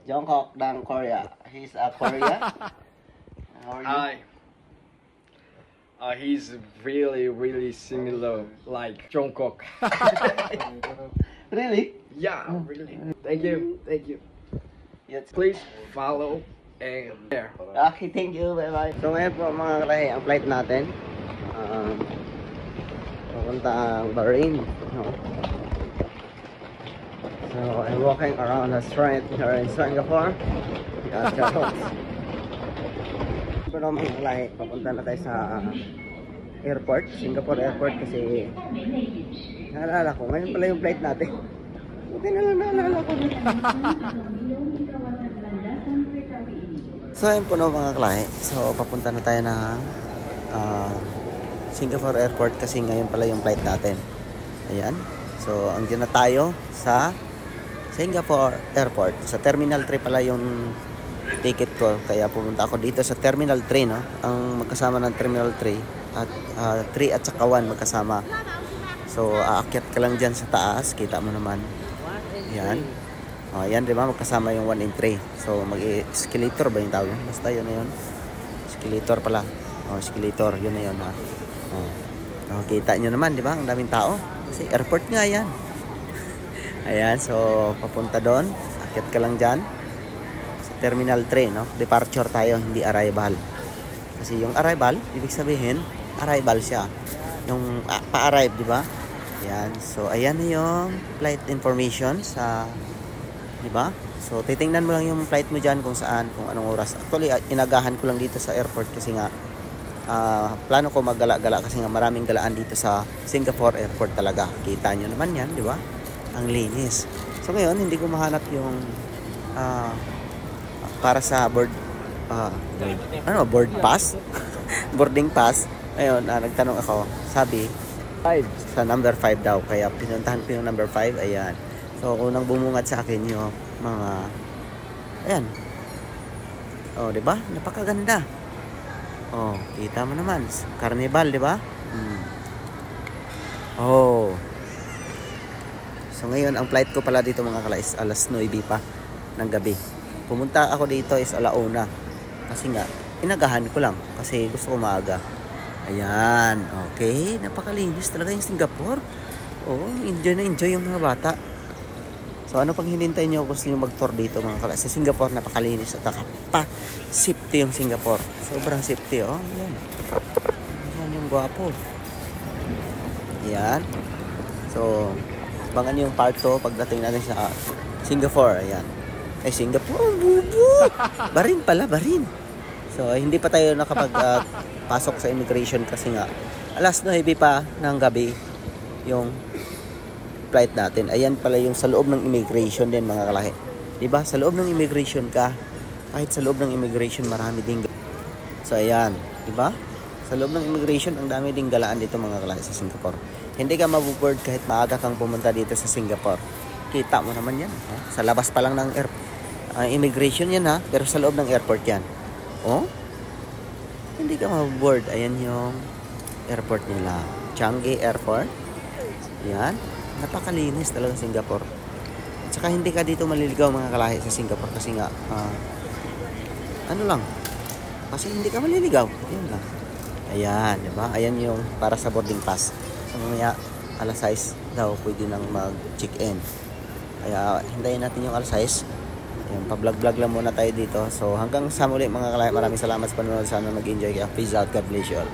Jungkook ng Korea. He's a Korea. How are you? He's really similar like Jungkook. Really? Yeah, really. Thank you. Yes. Please follow and share. Okay, thank you. Bye-bye. So ngayon po mga kalahi, ang flight natin. Papunta ang Bahrain. So I'm walking around the street here in Singapore. Got the roads. Pero mga kalahi, papunta na tayo sa airport, Singapore airport kasi naalala ko, ngayon pala yung flight natin. Buti na lang naalala ko. So ayun po no mga kalahi. So papunta na tayo ng Singapore airport kasi ngayon pala yung flight natin. Ayan. So andyan na tayo sa Singapore airport. Sa Terminal 3 pala yung ticket ko. Kaya pumunta ako dito sa Terminal 3 no. Ang magkasama ng Terminal 3 at 3 at saka 1 magkasama. So aakyat ka lang dyan sa taas. Kita mo naman. Ayan. Ayan, di ba? Magkasama yung 1 and 3. So, mag-escalator ba yung tawag? Basta yun na yun. Escalator pala. Escalator. Yun na yun, ha? Kita nyo naman, di ba? Ang daming tao. Kasi airport nga yan. Ayan, so, papunta doon. Akyat ka lang dyan. Sa Terminal 3, no? Departure tayo, hindi arrival. Kasi yung arrival, ibig sabihin, arrival siya. Yung pa-arrive, di ba? Ayan, so, ayan na yung flight information sa... Diba? So, titingnan mo lang yung flight mo dyan kung saan, kung anong oras. Actually, inagahan ko lang dito sa airport kasi nga plano ko maggala-gala kasi nga maraming galaan dito sa Singapore airport talaga. Kita nyo naman yan, di ba? Ang linis. So, ngayon, hindi ko mahanap yung para sa board pass? Boarding pass. Ngayon, nagtanong ako, sabi, 5 sa number 5 daw. Kaya pinuntahan ko yung number 5. Ayan. So, unang bumungad sa akin yung mga, ayan. Di ba? Napakaganda. Kita mo naman. Carnival, di ba? So, ngayon, ang flight ko pala dito mga kalais, alas 9 pa ng gabi. Pumunta ako dito is alauna. Kasi nga, inagahan ko lang. Kasi gusto ko maaga. Ayan. Okay. Napakalinis talaga yung Singapore. Enjoy na enjoy yung mga bata. So ano pang hinintay nyo gusto nyo mag-tour dito mga kalas? Sa Singapore napakalinis at safety yung Singapore. Sobrang safety Yan. Yan yung gwapo. Yan. So abangan yung part 2 pagdating natin sa Singapore. Ayan. Singapore, bubu! Barin pala, barin. So hindi pa tayo nakapag pasok sa immigration kasi nga alas 9 pa ng gabi yung flight natin. Ayan pala yung sa loob ng immigration din mga kalahi. Diba? Sa loob ng immigration ka, kahit sa loob ng immigration marami ding. So ayan, diba? Sa loob ng immigration ang dami ding galaan dito mga kalahi sa Singapore. Hindi ka mabuboard kahit maaga kang pumunta dito sa Singapore. Kita mo naman yan. Sa labas pa lang ng immigration yan ha, pero sa loob ng airport yan. Hindi ka mabuboard. Ayan yung airport nila. Changi Airport. Yan. Napakalinis talaga Singapore. At saka hindi ka dito maliligaw mga kalahi sa Singapore kasi nga ano lang. Kasi hindi ka maliligaw. Ayun lang. Ayan, di ba? Ayan yung para sa boarding pass. So mamaya alas 6 daw pwede nang mag-check-in. Kaya hintayin natin yung alas 6. Ayan, pa-vlog-vlog lang muna tayo dito. So hanggang sa muli mga kalahi, maraming salamat sa panonood. Sana nag-enjoy kayo. Peace out. God bless you all.